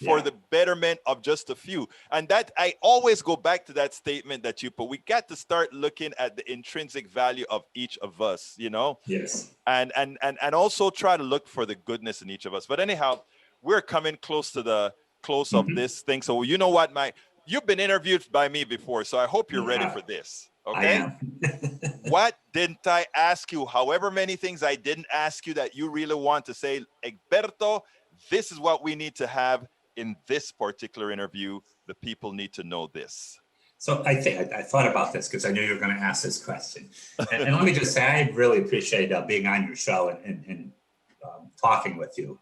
S1: for the betterment of just a few. And that I always go back to that statement that you put. We got to start looking at the intrinsic value of each of us, you know?
S5: Yes.
S1: And also try to look for the goodness in each of us. But anyhow, we're coming close to the close of this thing. So you know what, you've been interviewed by me before, so I hope you're ready for this. Okay?
S5: I am.
S1: What didn't I ask you? However many things I didn't ask you that you really want to say, Egberto, this is what we need to have in this particular interview. The people need to know this.
S5: So I thought about this because I knew you were going to ask this question. And let me just say, I really appreciate being on your show and talking with you.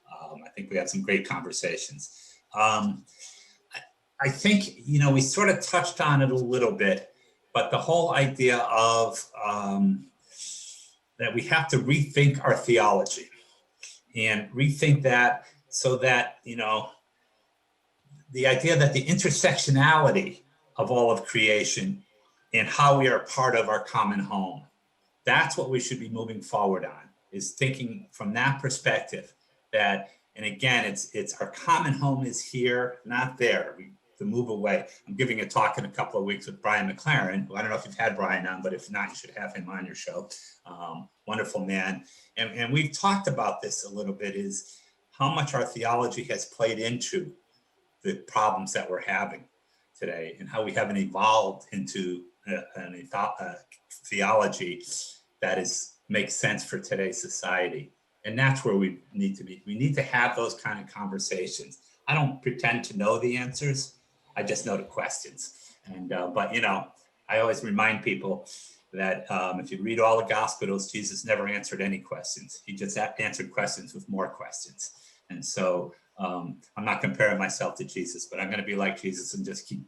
S5: I think we had some great conversations. I think, we sort of touched on it a little bit, but the whole idea of that we have to rethink our theology and rethink that so that, the idea that the intersectionality of all of creation and how we are part of our common home, that's what we should be moving forward on, is thinking from that perspective that, and again, it's our common home is here, not there. To move away. I'm giving a talk in a couple of weeks with Brian McLaren, who I don't know if you've had Brian on, but if not, you should have him on your show. Wonderful man. And we've talked about this a little bit, is how much our theology has played into the problems that we're having today and how we haven't evolved into a theology that makes sense for today's society. And that's where we need to be. We need to have those kind of conversations. I don't pretend to know the answers. I just know the questions. And, but, I always remind people that if you read all the Gospels, Jesus never answered any questions. He just answered questions with more questions. And so I'm not comparing myself to Jesus, but I'm going to be like Jesus and just keep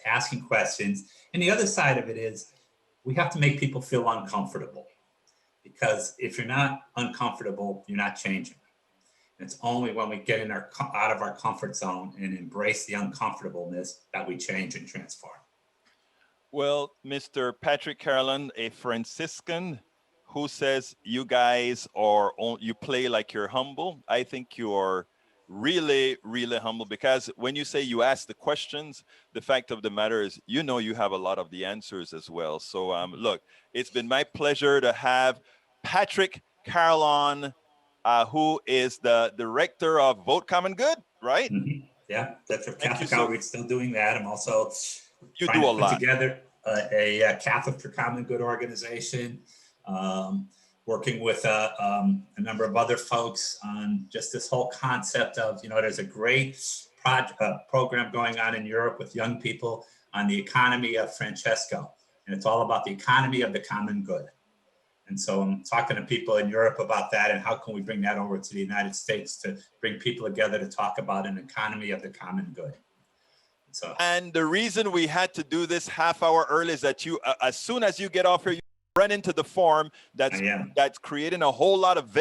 S5: asking questions. And the other side of it is we have to make people feel uncomfortable, because if you're not uncomfortable, you're not changing. It's only when we get out of our comfort zone and embrace the uncomfortableness that we change and transform.
S1: Well, Mr. Patrick Carolan, a Franciscan who says you guys you play like you're humble. I think you're really, really humble, because when you say you ask the questions, the fact of the matter is, you know, you have a lot of the answers as well. So, look, it's been my pleasure to have Patrick Carolan, who is the director of Vote Common Good, right?
S5: Yeah, that's for
S1: Thank you.
S5: Catholic
S1: So
S5: Outreach, still doing that. I'm also
S1: you
S5: trying
S1: do
S5: to
S1: a
S5: put
S1: lot.
S5: together a Catholic for Common Good organization, working with a number of other folks on just this whole concept of, there's a great program going on in Europe with young people on the economy of Francesco. And it's all about the economy of the common good. And so I'm talking to people in Europe about that, and how can we bring that over to the United States to bring people together to talk about an economy of the common good. So,
S1: and the reason we had to do this half hour early is that you, as soon as you get off here, you run into the farm that's creating a whole lot of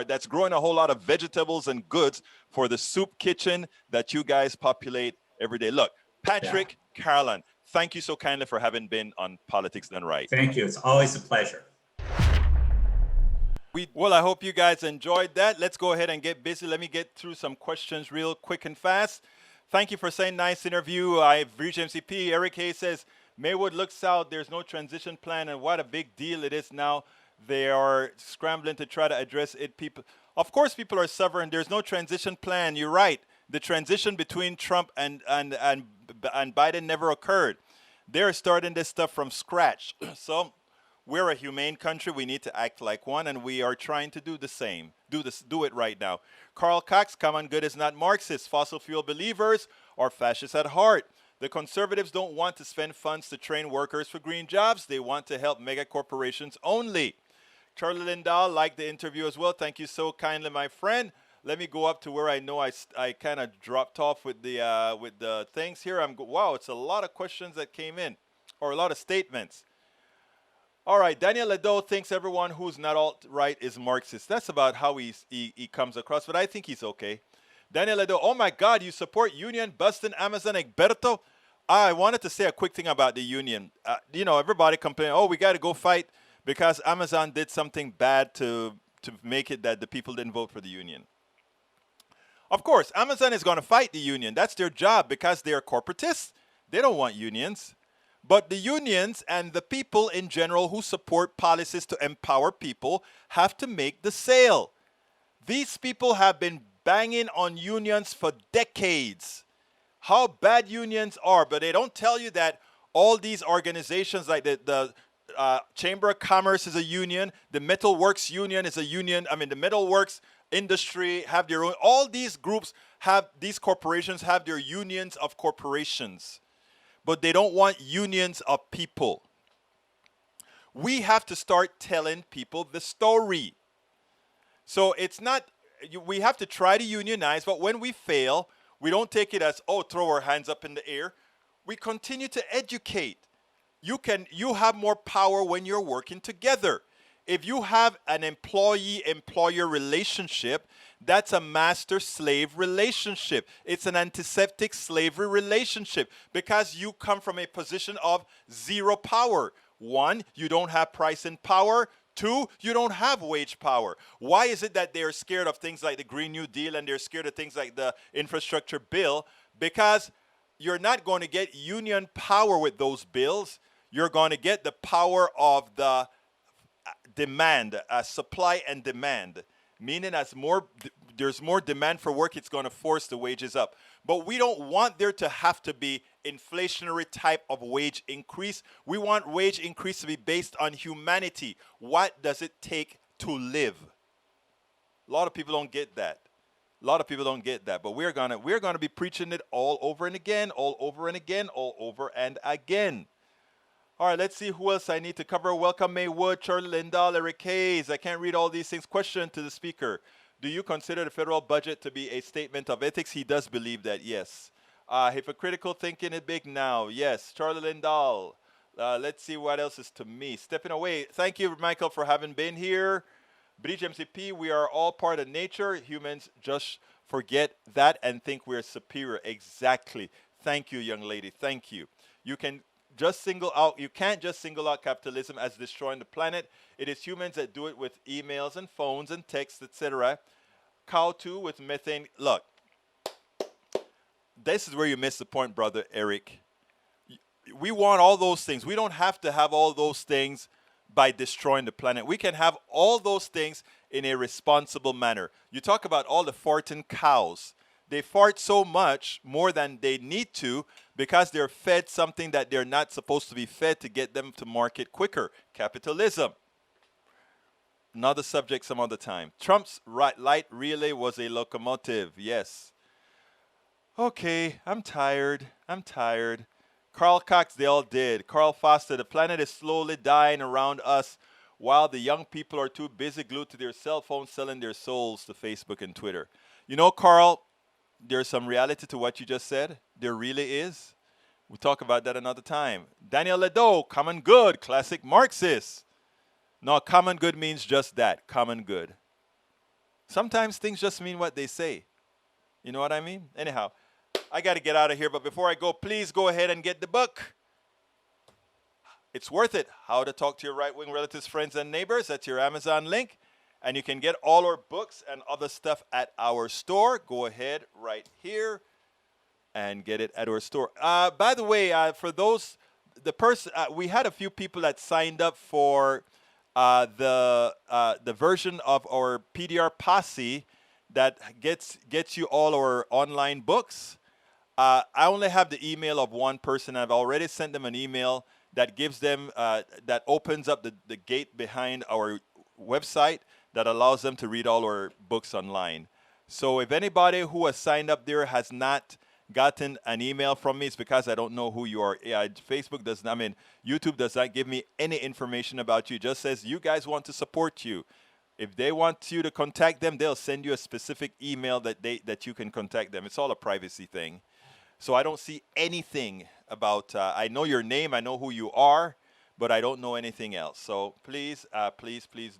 S1: that's growing a whole lot of vegetables and goods for the soup kitchen that you guys populate every day. Look, Patrick Carolan, thank you so kindly for having been on Politics Done Right.
S5: Thank you. It's always a pleasure.
S1: Well, I hope you guys enjoyed that. Let's go ahead and get busy. Let me get through some questions real quick and fast. Thank you for saying nice interview. I've reached MCP. Eric Hayes says, Maywood looks south. There's no transition plan, and what a big deal it is now. They are scrambling to try to address it. People, of course, people are suffering. There's no transition plan. You're right. The transition between Trump and Biden never occurred. They're starting this stuff from scratch. So we're a humane country. We need to act like one, and we are trying to do the same. Do it right now. Carl Cox, common good is not Marxist. Fossil fuel believers are fascists at heart. The conservatives don't want to spend funds to train workers for green jobs. They want to help mega corporations only. Charlie Lindahl liked the interview as well. Thank you so kindly, my friend. Let me go up to where I know I kind of dropped off with the things here. Wow, it's a lot of questions that came in, or a lot of statements. All right, Daniel Ledo thinks everyone who's not alt-right is Marxist. That's about how he comes across, but I think he's okay. Daniel Ledo, oh my God, you support Union, Buston, Amazon, Egberto? I wanted to say a quick thing about the Union. Everybody complaining, we got to go fight because Amazon did something bad to make it that the people didn't vote for the Union. Of course, Amazon is going to fight the Union. That's their job because they're corporatists. They don't want unions. But the unions and the people in general who support policies to empower people have to make the sale. These people have been banging on unions for decades. How bad unions are, but they don't tell you that all these organizations like the Chamber of Commerce is a union, the Metalworks Union is a union, the Metalworks industry have their own, all these groups these corporations have their unions of corporations. But they don't want unions of people. We have to start telling people the story. So it's not, we have to try to unionize, but when we fail, we don't take it as, throw our hands up in the air. We continue to educate. You have more power when you're working together. If you have an employee-employer relationship, that's a master-slave relationship. It's an antiseptic slavery relationship because you come from a position of zero power. 1, you don't have pricing power. 2, you don't have wage power. Why is it that they're scared of things like the Green New Deal and they're scared of things like the infrastructure bill? Because you're not going to get union power with those bills. You're going to get the power of the demand, supply and demand, meaning there's more demand for work, it's going to force the wages up. But we don't want there to have to be inflationary type of wage increase. We want wage increase to be based on humanity. What does it take to live? A lot of people don't get that. But we're gonna be preaching it all over and again, all over and again, all over and again. All right, let's see who else I need to cover. Welcome, Maywood, Charlie Lindahl, Eric Hayes. I can't read all these things. Question to the speaker. Do you consider the federal budget to be a statement of ethics? He does believe that, yes. Hypocritical thinking is big now. Yes. Charlie Lindahl. Let's see what else is to me. Stepping away. Thank you, Michael, for having been here. Bridge MCP, we are all part of nature. Humans just forget that and think we're superior. Exactly. Thank you, young lady. Thank you. You can't just single out capitalism as destroying the planet. It is humans that do it with emails and phones and texts, etc. Cow too with methane. Look, this is where you miss the point, brother Eric. We want all those things. We don't have to have all those things by destroying the planet. We can have all those things in a responsible manner. You talk about all the farting cows. They fart so much more than they need to because they're fed something that they're not supposed to be fed to get them to market quicker. Capitalism. Another subject some other time. Trump's light relay was a locomotive. Yes. Okay, I'm tired. Carl Cox, they all did. Carl Foster, the planet is slowly dying around us while the young people are too busy glued to their cell phones selling their souls to Facebook and Twitter. You know, Carl, there's some reality to what you just said. There really is. We'll talk about that another time. Daniel Ledo, common good, classic Marxist. No, common good means just that, common good. Sometimes things just mean what they say. You know what I mean? Anyhow, I got to get out of here, but before I go, please go ahead and get the book. It's worth it. How to Talk to Your Right-Wing Relatives, Friends, and Neighbors. That's your Amazon link. And you can get all our books and other stuff at our store. Go ahead right here and get it at our store. By the way, for those, we had a few people that signed up for the version of our PDR Psaki that gets you all our online books. I only have the email of one person. I've already sent them an email that gives them, that opens up the gate behind our website that allows them to read all our books online. So if anybody who has signed up there has not gotten an email from me, it's because I don't know who you are. Facebook does not, YouTube does not give me any information about you. It just says you guys want to support you. If they want you to contact them, they'll send you a specific email that you can contact them. It's all a privacy thing. So I don't see anything about, I know your name, I know who you are, but I don't know anything else. So please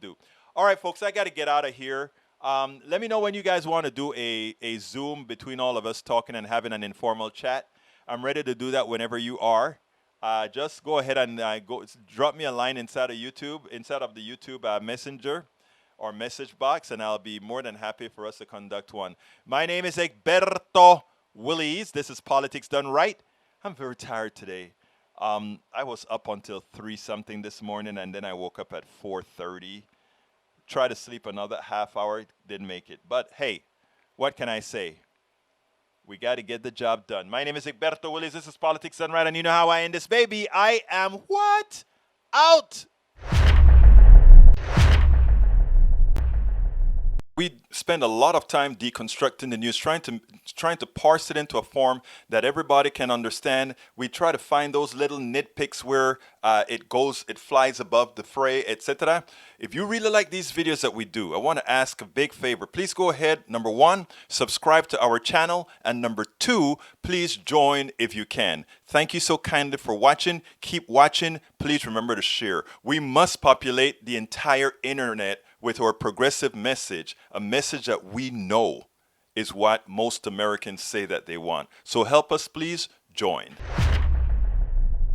S1: do. All right, folks, I got to get out of here. Let me know when you guys want to do a Zoom between all of us talking and having an informal chat. I'm ready to do that whenever you are. Just go ahead and drop me a line inside of the YouTube Messenger or message box, and I'll be more than happy for us to conduct one. My name is Egberto Willies. This is Politics Done Right. I'm very tired today. I was up until 3-something this morning, and then I woke up at 4:30. Tried to sleep another half hour, didn't make it. But hey, what can I say? We got to get the job done. My name is Egberto Willies. This is Politics Done Right, and you know how I end this, baby. I am what? Out! We spend a lot of time deconstructing the news, trying to parse it into a form that everybody can understand. We try to find those little nitpicks where it flies above the fray, etc. If you really like these videos that we do, I want to ask a big favor. Please go ahead, number 1, subscribe to our channel, and number 2, please join if you can. Thank you so kindly for watching. Keep watching. Please remember to share. We must populate the entire internet with our progressive message, a message that we know is what most Americans say that they want. So help us, please join.